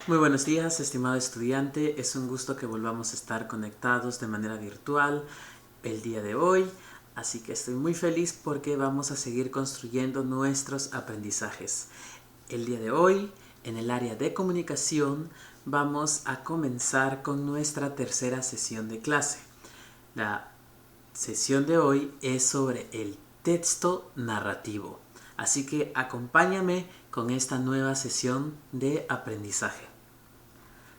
Muy buenos días, estimado estudiante. Es un gusto que volvamos a estar conectados de manera virtual el día de hoy. Así que estoy muy feliz porque vamos a seguir construyendo nuestros aprendizajes. El día de hoy, en el área de comunicación, vamos a comenzar con nuestra tercera sesión de clase. La sesión de hoy es sobre el texto narrativo. Así que acompáñame con esta nueva sesión de aprendizaje.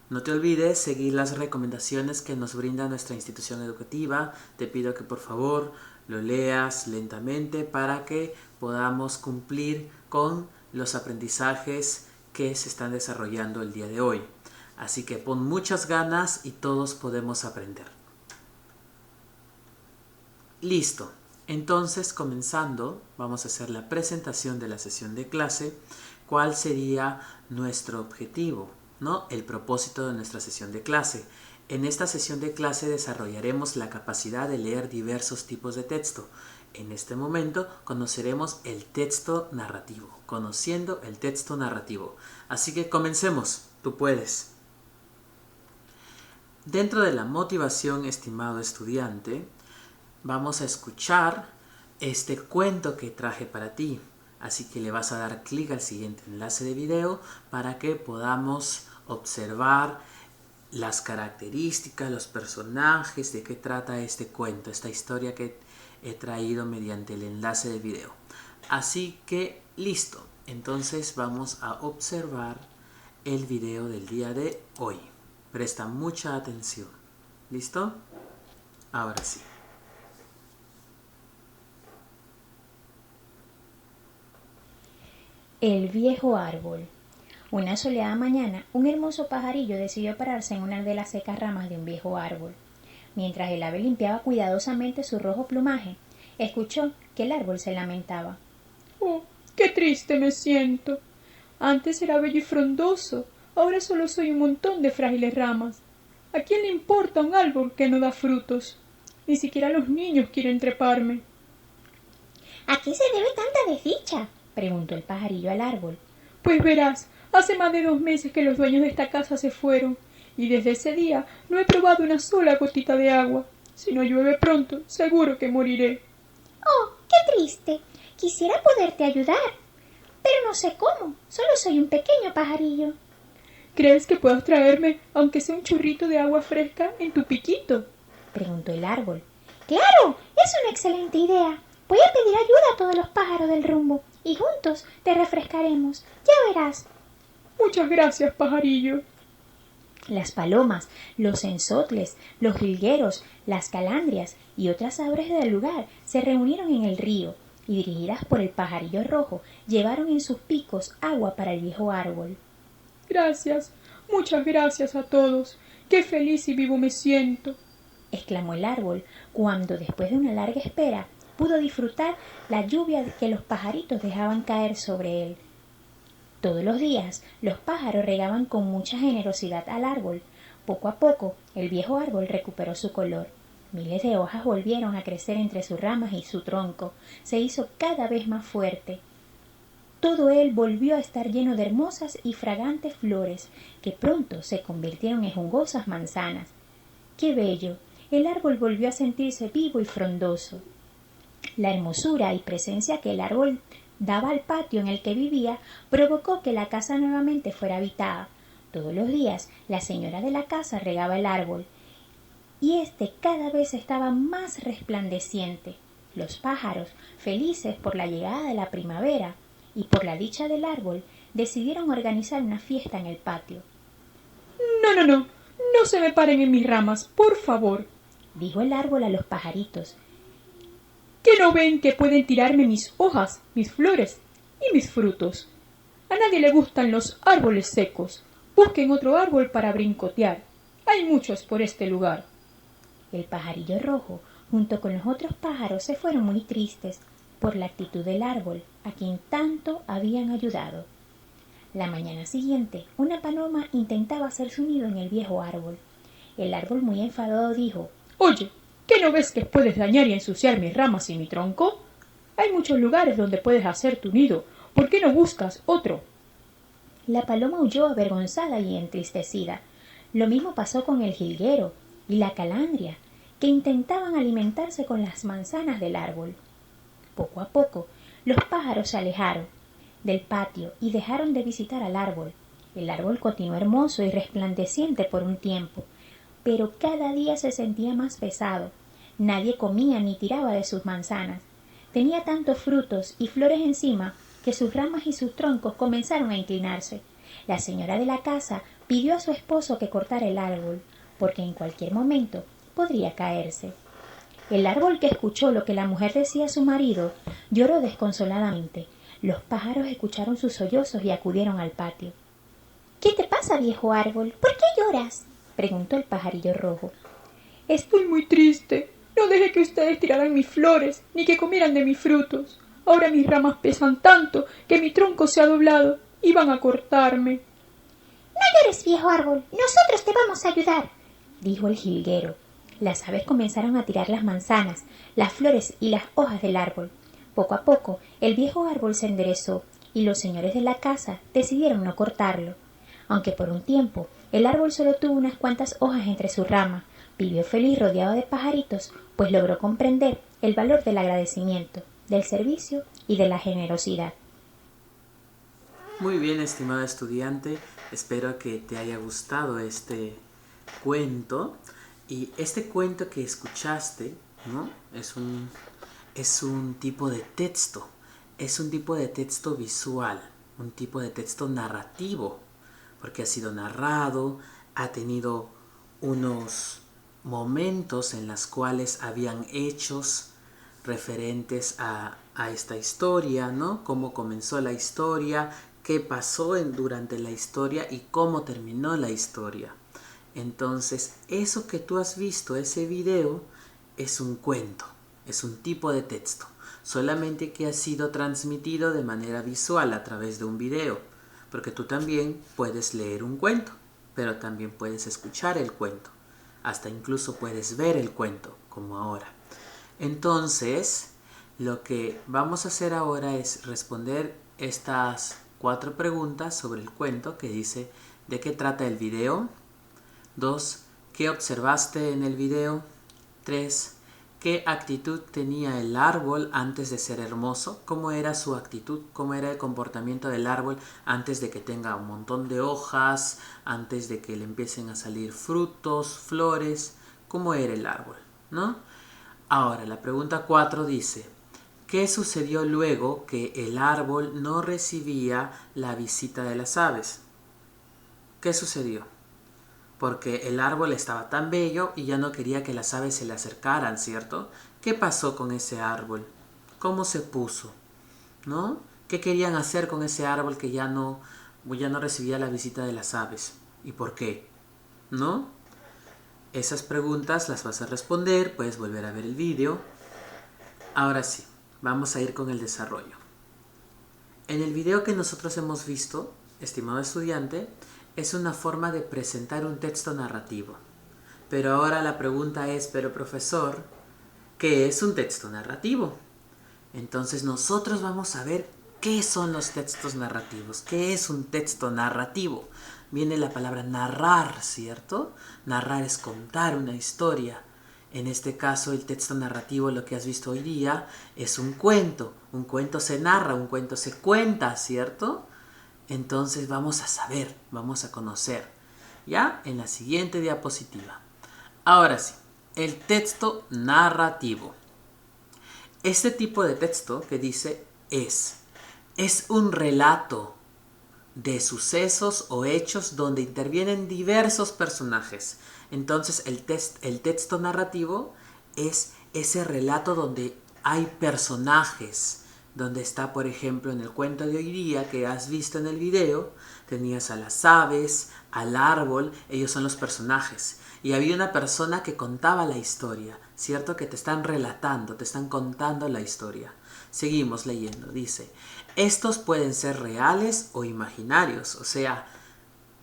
No te olvides seguir las recomendaciones que nos brinda nuestra institución educativa. Te pido que por favor lo leas lentamente para que podamos cumplir con los aprendizajes que se están desarrollando el día de hoy. Así que pon muchas ganas y todos podemos aprender. Listo. Entonces, comenzando, vamos a hacer la presentación de la sesión de clase. ¿Cuál sería nuestro objetivo? ¿No? El propósito de nuestra sesión de clase. En esta sesión de clase desarrollaremos la capacidad de leer diversos tipos de texto. En este momento conoceremos el texto narrativo, conociendo el texto narrativo. Así que comencemos, tú puedes. Dentro de la motivación, estimado estudiante, vamos a escuchar este cuento que traje para ti. Así que le vas a dar clic al siguiente enlace de video para que podamos observar las características, los personajes, de qué trata este cuento, esta historia que he traído mediante el enlace de video. Así que listo, entonces vamos a observar el video del día de hoy. Presta mucha atención. ¿Listo? Ahora sí. El viejo árbol. Una soleada mañana, un hermoso pajarillo decidió pararse en una de las secas ramas de un viejo árbol. Mientras el ave limpiaba cuidadosamente su rojo plumaje, escuchó que el árbol se lamentaba. «Oh, qué triste me siento. Antes era bello y frondoso, ahora solo soy un montón de frágiles ramas. ¿A quién le importa un árbol que no da frutos? Ni siquiera los niños quieren treparme». ¿A qué se debe tanta desdicha?, preguntó el pajarillo al árbol. «Pues verás, hace más de 2 meses que los dueños de esta casa se fueron, y desde ese día no he probado una sola gotita de agua. Si no llueve pronto, seguro que moriré». «Oh, qué triste. Quisiera poderte ayudar, pero no sé cómo. Solo soy un pequeño pajarillo». «¿Crees que puedas traerme, aunque sea un chorrito de agua fresca, en tu piquito?», preguntó el árbol. «Claro, es una excelente idea. Voy a pedir ayuda a todos los pájaros del rumbo y juntos te refrescaremos. Ya verás». «Muchas gracias, pajarillo». Las palomas, los enzotles, los jilgueros, las calandrias y otras aves del lugar se reunieron en el río y, dirigidas por el pajarillo rojo, llevaron en sus picos agua para el viejo árbol. «Gracias, muchas gracias a todos. Qué feliz y vivo me siento», exclamó el árbol cuando, después de una larga espera, pudo disfrutar la lluvia que los pajaritos dejaban caer sobre él. Todos los días los pájaros regaban con mucha generosidad al árbol. Poco a poco el viejo árbol recuperó su color. Miles de hojas volvieron a crecer entre sus ramas y su tronco se hizo cada vez más fuerte. Todo él volvió a estar lleno de hermosas y fragantes flores que pronto se convirtieron en jugosas manzanas. ¡Qué bello! El árbol volvió a sentirse vivo y frondoso. La hermosura y presencia que el árbol daba al patio en el que vivía provocó que la casa nuevamente fuera habitada. Todos los días la señora de la casa regaba el árbol y éste cada vez estaba más resplandeciente. Los pájaros, felices por la llegada de la primavera y por la dicha del árbol, decidieron organizar una fiesta en el patio. No se me paren en mis ramas, por favor», dijo el árbol a los pajaritos. «¿Que no ven que pueden tirarme mis hojas, mis flores y mis frutos? A nadie le gustan los árboles secos. Busquen otro árbol para brincotear. Hay muchos por este lugar». El pajarillo rojo, junto con los otros pájaros, se fueron muy tristes por la actitud del árbol, a quien tanto habían ayudado. La mañana siguiente, una paloma intentaba hacer su nido en el viejo árbol. El árbol, muy enfadado, dijo: «Oye, ¿qué no ves que puedes dañar y ensuciar mis ramas y mi tronco? Hay muchos lugares donde puedes hacer tu nido. ¿Por qué no buscas otro?» La paloma huyó avergonzada y entristecida. Lo mismo pasó con el jilguero y la calandria, que intentaban alimentarse con las manzanas del árbol. Poco a poco, los pájaros se alejaron del patio y dejaron de visitar al árbol. El árbol continuó hermoso y resplandeciente por un tiempo, pero cada día se sentía más pesado. Nadie comía ni tiraba de sus manzanas. Tenía tantos frutos y flores encima que sus ramas y sus troncos comenzaron a inclinarse. La señora de la casa pidió a su esposo que cortara el árbol, porque en cualquier momento podría caerse. El árbol, que escuchó lo que la mujer decía a su marido, lloró desconsoladamente. Los pájaros escucharon sus sollozos y acudieron al patio. ¿Qué te pasa, viejo árbol? ¿Por qué lloras?, preguntó el pajarillo rojo. Estoy muy triste. No dejé que ustedes tiraran mis flores, ni que comieran de mis frutos. Ahora mis ramas pesan tanto que mi tronco se ha doblado y van a cortarme. No llores, viejo árbol. Nosotros te vamos a ayudar, dijo el jilguero. Las aves comenzaron a tirar las manzanas, las flores y las hojas del árbol. Poco a poco, el viejo árbol se enderezó y los señores de la casa decidieron no cortarlo. Aunque por un tiempo el árbol solo tuvo unas cuantas hojas entre sus ramas, vivió feliz rodeado de pajaritos, pues logró comprender el valor del agradecimiento, del servicio y de la generosidad. Muy bien, estimado estudiante, espero que te haya gustado este cuento. Y este cuento que escuchaste, ¿no?, es un tipo de texto, es un tipo de texto visual, un tipo de texto narrativo, porque ha sido narrado, ha tenido unos momentos en los cuales habían hechos referentes a esta historia, ¿no? Cómo comenzó la historia, qué pasó durante la historia y cómo terminó la historia. Entonces, eso que tú has visto, ese video, es un cuento, es un tipo de texto, solamente que ha sido transmitido de manera visual a través de un video, porque tú también puedes leer un cuento, pero también puedes escuchar el cuento, hasta incluso puedes ver el cuento, como ahora. Entonces, lo que vamos a hacer ahora es responder estas 4 preguntas sobre el cuento, que dice: ¿de qué trata el video? 2. ¿Qué observaste en el video? 3. ¿Qué actitud tenía el árbol antes de ser hermoso? ¿Cómo era su actitud? ¿Cómo era el comportamiento del árbol antes de que tenga un montón de hojas? Antes de que le empiecen a salir frutos, flores. ¿Cómo era el árbol?, ¿no? Ahora, la pregunta 4 dice: ¿qué sucedió luego que el árbol no recibía la visita de las aves? ¿Qué sucedió? Porque el árbol estaba tan bello y ya no quería que las aves se le acercaran, ¿cierto? ¿Qué pasó con ese árbol? ¿Cómo se puso? ¿No? ¿Qué querían hacer con ese árbol que ya no recibía la visita de las aves? ¿Y por qué? ¿No? Esas preguntas las vas a responder, puedes volver a ver el vídeo. Ahora sí, vamos a ir con el desarrollo. En el video que nosotros hemos visto, estimado estudiante, es una forma de presentar un texto narrativo. Pero ahora la pregunta es: pero profesor, ¿qué es un texto narrativo? Entonces nosotros vamos a ver qué son los textos narrativos. ¿Qué es un texto narrativo? Viene la palabra narrar, ¿cierto? Narrar es contar una historia. En este caso, el texto narrativo, lo que has visto hoy día, es un cuento. Un cuento se narra, un cuento se cuenta, ¿cierto? Entonces vamos a saber, vamos a conocer, ¿ya? En la siguiente diapositiva. Ahora sí, el texto narrativo. Este tipo de texto que dice es un relato de sucesos o hechos donde intervienen diversos personajes. Entonces el texto narrativo es ese relato donde hay personajes, donde está, por ejemplo, en el cuento de hoy día que has visto en el video, tenías a las aves, al árbol, ellos son los personajes. Y había una persona que contaba la historia, ¿cierto? Que te están relatando, te están contando la historia. Seguimos leyendo, dice: estos pueden ser reales o imaginarios, o sea,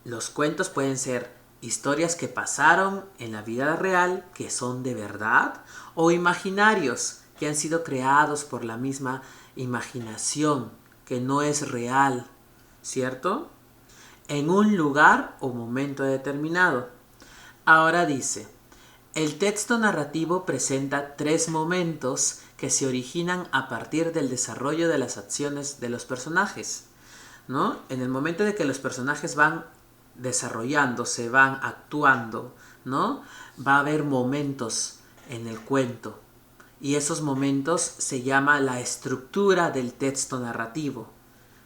los cuentos pueden ser historias que pasaron en la vida real, que son de verdad, o imaginarios, que han sido creados por la misma imaginación, que no es real, ¿cierto? en un lugar o momento determinado. Ahora dice, el texto narrativo presenta 3 momentos que se originan a partir del desarrollo de las acciones de los personajes, ¿no? En el momento de que los personajes van desarrollándose, van actuando, ¿no? Va a haber momentos en el cuento y esos momentos se llama la estructura del texto narrativo,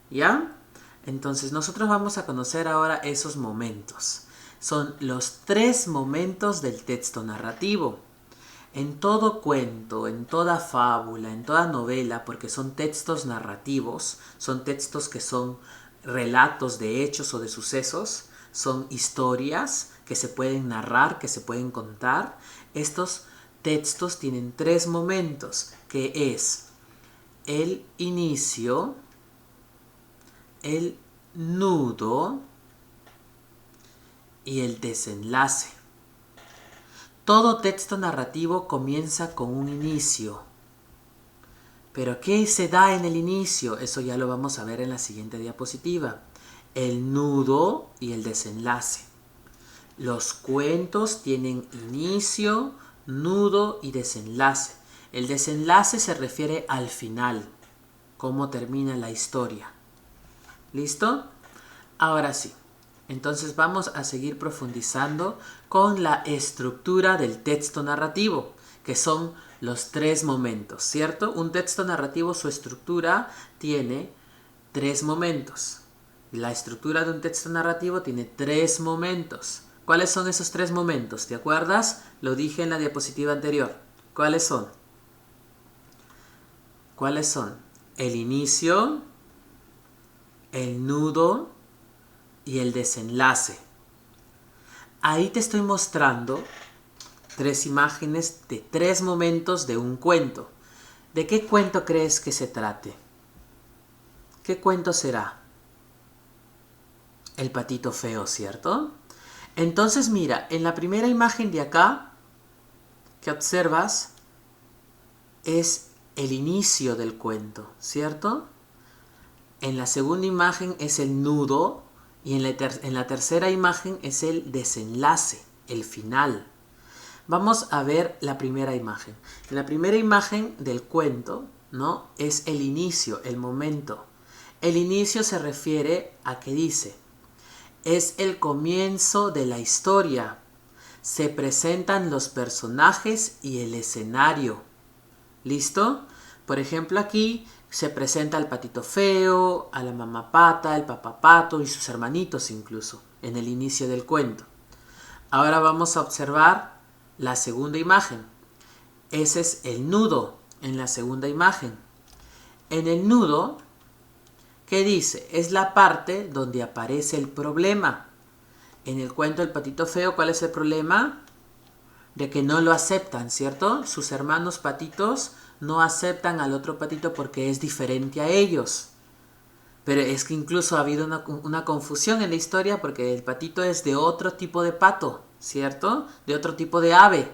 ¿ya? Entonces nosotros vamos a conocer ahora esos momentos. Son los 3 momentos del texto narrativo. En todo cuento, en toda fábula, en toda novela, porque son textos narrativos, son textos que son relatos de hechos o de sucesos, son historias que se pueden narrar, que se pueden contar. Estos textos tienen 3 momentos, que es el inicio, el nudo y el desenlace. Todo texto narrativo comienza con un inicio. ¿Pero qué se da en el inicio? Eso ya lo vamos a ver en la siguiente diapositiva. El nudo y el desenlace. Los cuentos tienen inicio, nudo y desenlace. El desenlace se refiere al final, cómo termina la historia. ¿Listo? Ahora sí. Entonces vamos a seguir profundizando con la estructura del texto narrativo, que son los 3 momentos, ¿cierto? Un texto narrativo, su estructura tiene 3 momentos. La estructura de un texto narrativo tiene 3 momentos. ¿Cuáles son esos 3 momentos? ¿Te acuerdas? Lo dije en la diapositiva anterior. ¿Cuáles son? ¿Cuáles son? El inicio, el nudo y el desenlace. Ahí te estoy mostrando 3 imágenes de 3 momentos de un cuento. ¿De qué cuento crees que se trate? ¿Qué cuento será? El patito feo, ¿cierto? Entonces mira, en la primera imagen de acá que observas es el inicio del cuento, ¿cierto? En la segunda imagen es el nudo y en la tercera imagen es el desenlace, el final. Vamos a ver la primera imagen. En la primera imagen del cuento, ¿no? Es el inicio, el momento. El inicio se refiere a que dice, es el comienzo de la historia. Se presentan los personajes y el escenario. ¿Listo? Por ejemplo, aquí se presenta al patito feo, a la mamá pata, el papá pato y sus hermanitos incluso, en el inicio del cuento. Ahora vamos a observar la segunda imagen. Ese es el nudo en la segunda imagen. En el nudo, ¿qué dice? Es la parte donde aparece el problema. En el cuento del patito feo, ¿cuál es el problema? De que no lo aceptan, ¿cierto? Sus hermanos patitos no aceptan al otro patito porque es diferente a ellos. Pero es que incluso ha habido una confusión en la historia porque el patito es de otro tipo de pato, ¿cierto? De otro tipo de ave.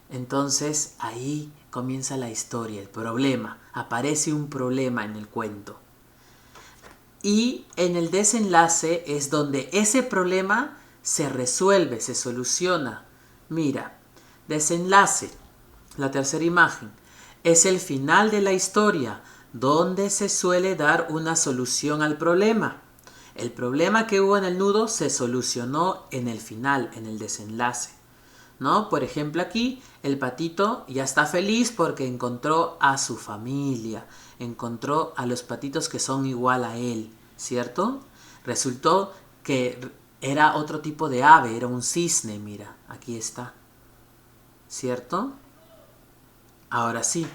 Entonces ahí comienza la historia, el problema. Aparece un problema en el cuento. Y en el desenlace es donde ese problema se resuelve, se soluciona. Mira, desenlace, la tercera imagen, es el final de la historia, donde se suele dar una solución al problema. El problema que hubo en el nudo se solucionó en el final, en el desenlace, ¿no? Por ejemplo, aquí el patito ya está feliz porque encontró a su familia, encontró a los patitos que son igual a él, ¿cierto? Resultó que era otro tipo de ave, era un cisne, mira, aquí está, ¿cierto? Ahora sí,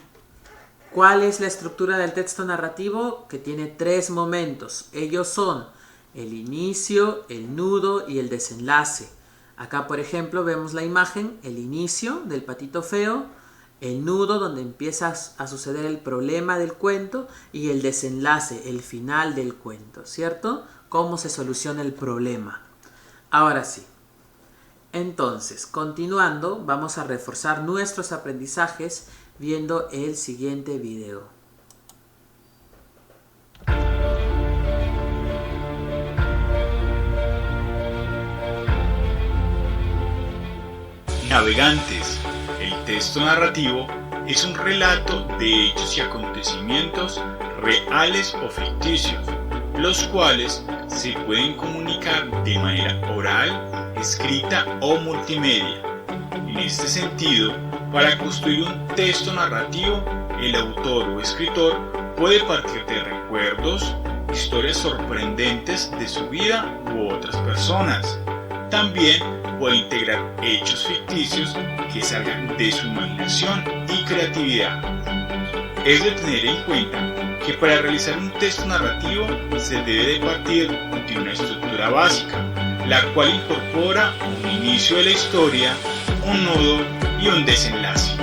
¿cuál es la estructura del texto narrativo? Que tiene 3 momentos. Ellos son el inicio, el nudo y el desenlace. Acá, por ejemplo, vemos la imagen, el inicio del patito feo, el nudo donde empieza a suceder el problema del cuento y el desenlace, el final del cuento, ¿cierto? Cómo se soluciona el problema. Ahora sí. Entonces, continuando, vamos a reforzar nuestros aprendizajes viendo el siguiente video. Navegantes. El texto narrativo es un relato de hechos y acontecimientos reales o ficticios, los cuales se pueden comunicar de manera oral, escrita o multimedia. En este sentido, para construir un texto narrativo, el autor o escritor puede partir de recuerdos, historias sorprendentes de su vida u otras personas. También puede integrar hechos ficticios que salgan de su imaginación y creatividad. Es de tener en cuenta que para realizar un texto narrativo se debe de partir de una estructura básica, la cual incorpora un inicio de la historia, un nudo y un desenlace.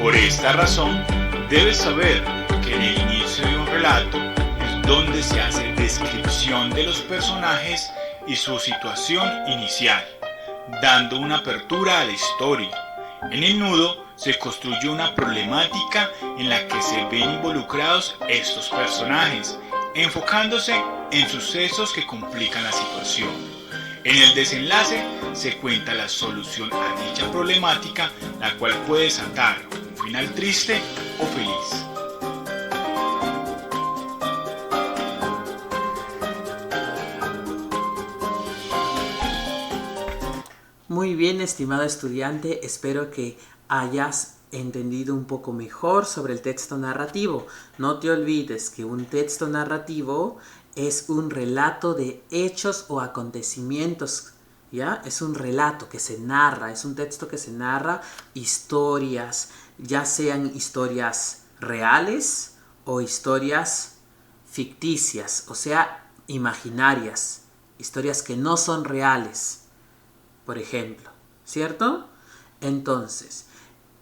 Por esta razón, debes saber que en el inicio de un relato es donde se hace descripción de los personajes y su situación inicial, dando una apertura a la historia. En el nudo se construye una problemática en la que se ven involucrados estos personajes, enfocándose en sucesos que complican la situación. En el desenlace se cuenta la solución a dicha problemática, la cual puede desatar un final triste o feliz. Muy bien, estimado estudiante, espero que hayas entendido un poco mejor sobre el texto narrativo. No te olvides que un texto narrativo es un relato de hechos o acontecimientos, ¿ya? Es un relato que se narra, es un texto que se narra historias, ya sean historias reales o historias ficticias, o sea, imaginarias, historias que no son reales. Por ejemplo, ¿cierto? Entonces,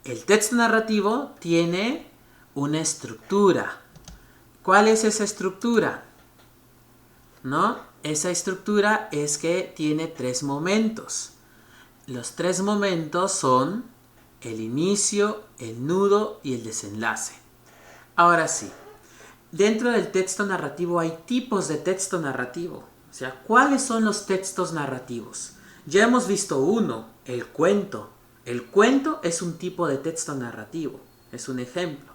el texto narrativo tiene una estructura. ¿Cuál es esa estructura? ¿No? Esa estructura es que tiene 3 momentos. Los 3 momentos son el inicio, el nudo y el desenlace. Ahora sí, dentro del texto narrativo hay tipos de texto narrativo. O sea, ¿cuáles son los textos narrativos? Ya hemos visto uno, el cuento. El cuento es un tipo de texto narrativo, es un ejemplo.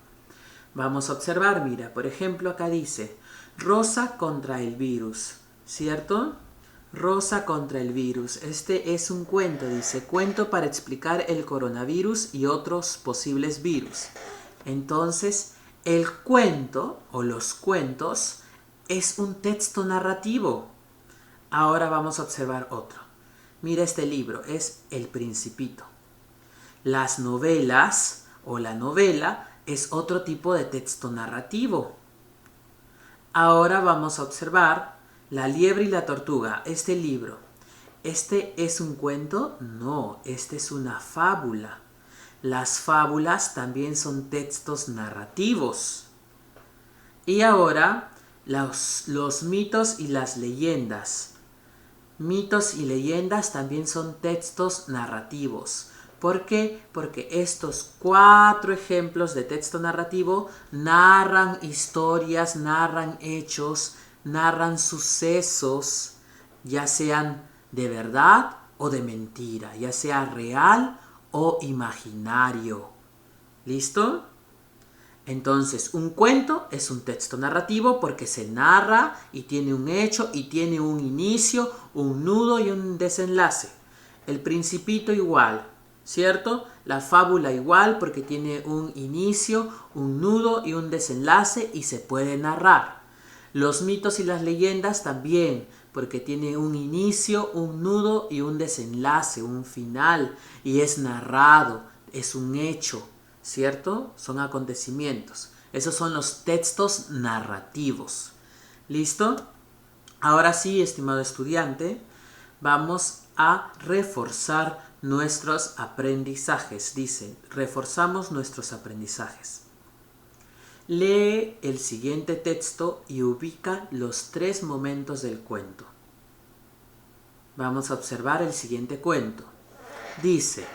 Vamos a observar, mira, por ejemplo acá dice, Rosa contra el virus, ¿cierto? Rosa contra el virus. Este es un cuento, dice, cuento para explicar el coronavirus y otros posibles virus. Entonces, el cuento o los cuentos es un texto narrativo. Ahora vamos a observar otro. Mira este libro, es El Principito. Las novelas o la novela es otro tipo de texto narrativo. Ahora vamos a observar La liebre y la tortuga, este libro. ¿Este es un cuento? No, este es una fábula. Las fábulas también son textos narrativos. Y ahora los mitos y las leyendas. Mitos y leyendas también son textos narrativos. ¿Por qué? Porque estos 4 ejemplos de texto narrativo narran historias, narran hechos, narran sucesos, ya sean de verdad o de mentira, ya sea real o imaginario. ¿Listo? Entonces, un cuento es un texto narrativo porque se narra y tiene un hecho y tiene un inicio, un nudo y un desenlace. El Principito igual, ¿cierto? La fábula igual porque tiene un inicio, un nudo y un desenlace y se puede narrar. Los mitos y las leyendas también porque tiene un inicio, un nudo y un desenlace, un final y es narrado, es un hecho. ¿Cierto? Son acontecimientos. Esos son los textos narrativos. ¿Listo? Ahora sí, estimado estudiante, vamos a reforzar nuestros aprendizajes. Dice, reforzamos nuestros aprendizajes. Lee el siguiente texto y ubica los 3 momentos del cuento. Vamos a observar el siguiente cuento. Dice,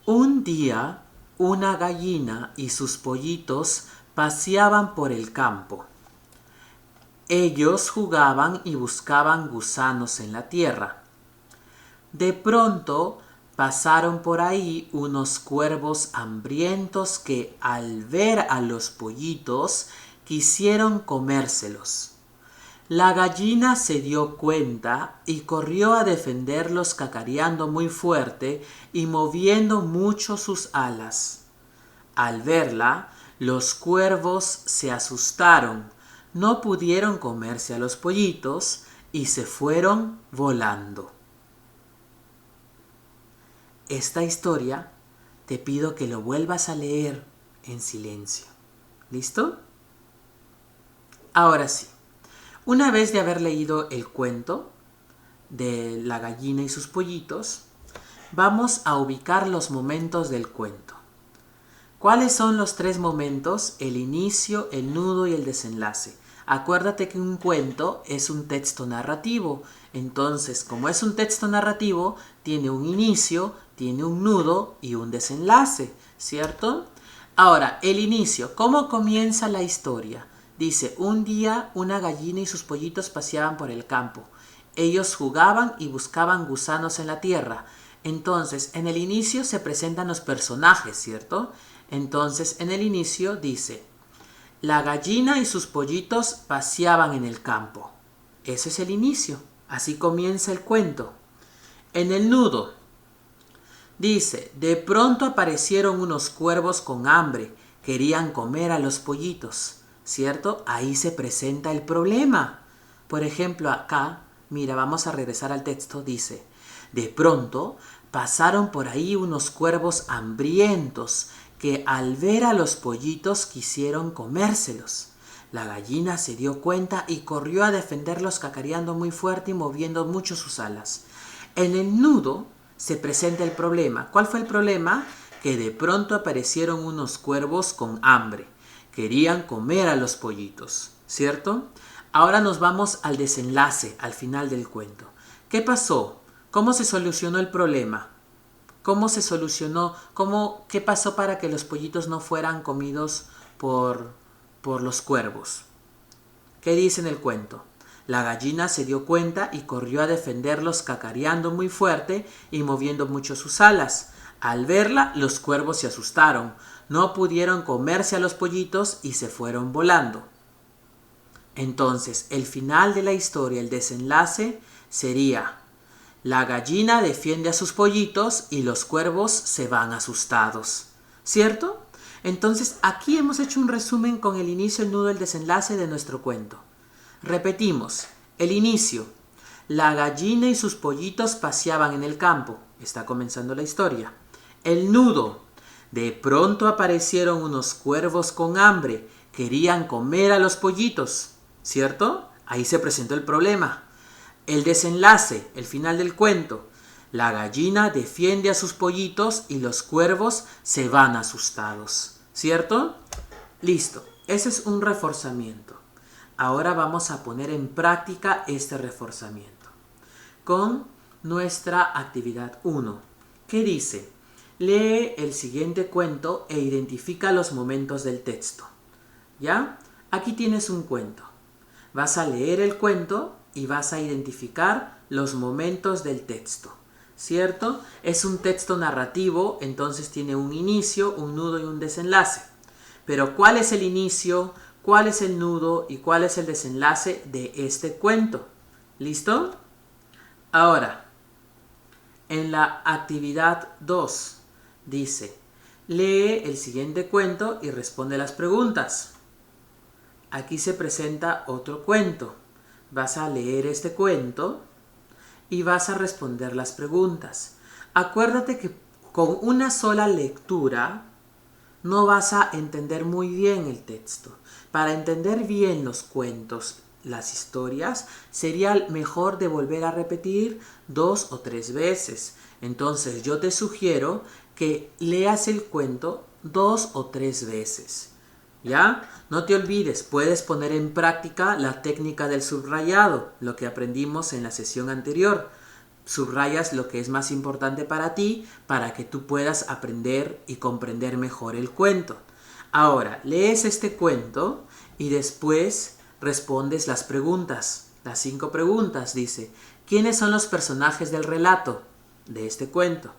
un día, una gallina y sus pollitos paseaban por el campo. Ellos jugaban y buscaban gusanos en la tierra. De pronto, pasaron por ahí unos cuervos hambrientos que al ver a los pollitos quisieron comérselos. La gallina se dio cuenta y corrió a defenderlos cacareando muy fuerte y moviendo mucho sus alas. Al verla, los cuervos se asustaron, no pudieron comerse a los pollitos y se fueron volando. Esta historia te pido que lo vuelvas a leer en silencio. ¿Listo? Ahora sí, una vez de haber leído el cuento de la gallina y sus pollitos, vamos a ubicar los momentos del cuento. ¿Cuáles son los 3 momentos? El inicio, el nudo y el desenlace. Acuérdate que un cuento es un texto narrativo. Entonces, como es un texto narrativo, tiene un inicio, tiene un nudo y un desenlace, ¿cierto? Ahora, el inicio. ¿Cómo comienza la historia? Dice, un día una gallina y sus pollitos paseaban por el campo. Ellos jugaban y buscaban gusanos en la tierra. Entonces, en el inicio se presentan los personajes, ¿cierto? Entonces, en el inicio dice, la gallina y sus pollitos paseaban en el campo. Ese es el inicio. Así comienza el cuento. En el nudo, dice, de pronto aparecieron unos cuervos con hambre. Querían comer a los pollitos, ¿cierto? Ahí se presenta el problema. Por ejemplo, acá, mira, vamos a regresar al texto, dice, de pronto pasaron por ahí unos cuervos hambrientos que al ver a los pollitos quisieron comérselos. La gallina se dio cuenta y corrió a defenderlos cacareando muy fuerte y moviendo mucho sus alas. En el nudo se presenta el problema. ¿Cuál fue el problema? Que de pronto aparecieron unos cuervos con hambre. Querían comer a los pollitos, ¿cierto? Ahora nos vamos al desenlace, al final del cuento. ¿Qué pasó? ¿Cómo se solucionó el problema? ¿Cómo se solucionó? ¿Qué pasó para que los pollitos no fueran comidos por los cuervos? ¿Qué dice en el cuento? La gallina se dio cuenta y corrió a defenderlos cacareando muy fuerte y moviendo mucho sus alas. Al verla, los cuervos se asustaron. No pudieron comerse a los pollitos y se fueron volando. Entonces, el final de la historia, el desenlace, sería: la gallina defiende a sus pollitos y los cuervos se van asustados. ¿Cierto? Entonces, aquí hemos hecho un resumen con el inicio, el nudo, el desenlace de nuestro cuento. Repetimos. El inicio. La gallina y sus pollitos paseaban en el campo. Está comenzando la historia. El nudo. De pronto aparecieron unos cuervos con hambre. Querían comer a los pollitos. ¿Cierto? Ahí se presentó el problema. El desenlace, el final del cuento. La gallina defiende a sus pollitos y los cuervos se van asustados. ¿Cierto? Listo. Ese es un reforzamiento. Ahora vamos a poner en práctica este reforzamiento con nuestra actividad 1. ¿Qué dice? Lee el siguiente cuento e identifica los momentos del texto. ¿Ya? Aquí tienes un cuento. Vas a leer el cuento y vas a identificar los momentos del texto, ¿cierto? Es un texto narrativo, entonces tiene un inicio, un nudo y un desenlace. Pero ¿cuál es el inicio, cuál es el nudo y cuál es el desenlace de este cuento? ¿Listo? Ahora, en la actividad 2 dice, lee el siguiente cuento y responde las preguntas. Aquí se presenta otro cuento. Vas a leer este cuento y vas a responder las preguntas. Acuérdate que con una sola lectura no vas a entender muy bien el texto. Para entender bien los cuentos, las historias, sería mejor de volver a repetir 2 o 3 veces. Entonces yo te sugiero que leas el cuento 2 o 3 veces. ¿Ya? No te olvides, puedes poner en práctica la técnica del subrayado, lo que aprendimos en la sesión anterior. Subrayas lo que es más importante para ti, para que tú puedas aprender y comprender mejor el cuento. Ahora, lees este cuento y después respondes las preguntas. Las 5 preguntas, dice, ¿quiénes son los personajes del relato de este cuento?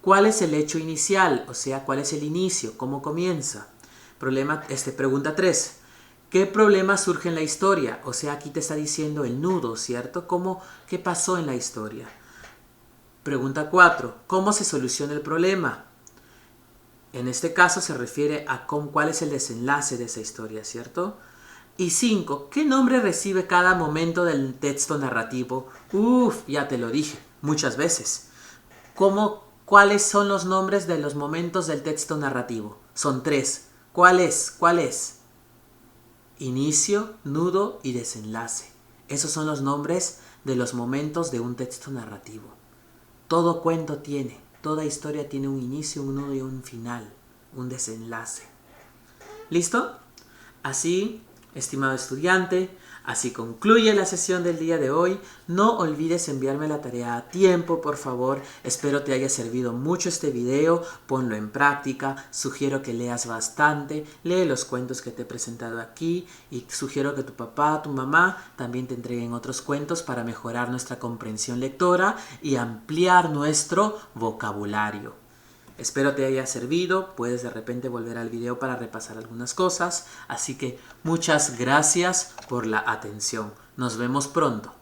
¿Cuál es el hecho inicial? O sea, ¿cuál es el inicio? ¿Cómo comienza? Pregunta 3. ¿Qué problema surge en la historia? O sea, aquí te está diciendo el nudo, ¿cierto? ¿Qué pasó en la historia? Pregunta 4. ¿Cómo se soluciona el problema? En este caso se refiere a cuál es el desenlace de esa historia, ¿cierto? Y 5. ¿Qué nombre recibe cada momento del texto narrativo? Ya te lo dije muchas veces. ¿Cuáles son los nombres de los momentos del texto narrativo? Son 3. ¿Cuál es? Inicio, nudo y desenlace. Esos son los nombres de los momentos de un texto narrativo. Todo cuento toda historia tiene un inicio, un nudo y un final, un desenlace. ¿Listo? Así, estimado estudiante, así concluye la sesión del día de hoy. No olvides enviarme la tarea a tiempo, por favor. Espero te haya servido mucho este video. Ponlo en práctica. Sugiero que leas bastante. Lee los cuentos que te he presentado aquí. Y sugiero que tu papá, tu mamá también te entreguen otros cuentos para mejorar nuestra comprensión lectora y ampliar nuestro vocabulario. Espero te haya servido, puedes de repente volver al video para repasar algunas cosas, así que muchas gracias por la atención. Nos vemos pronto.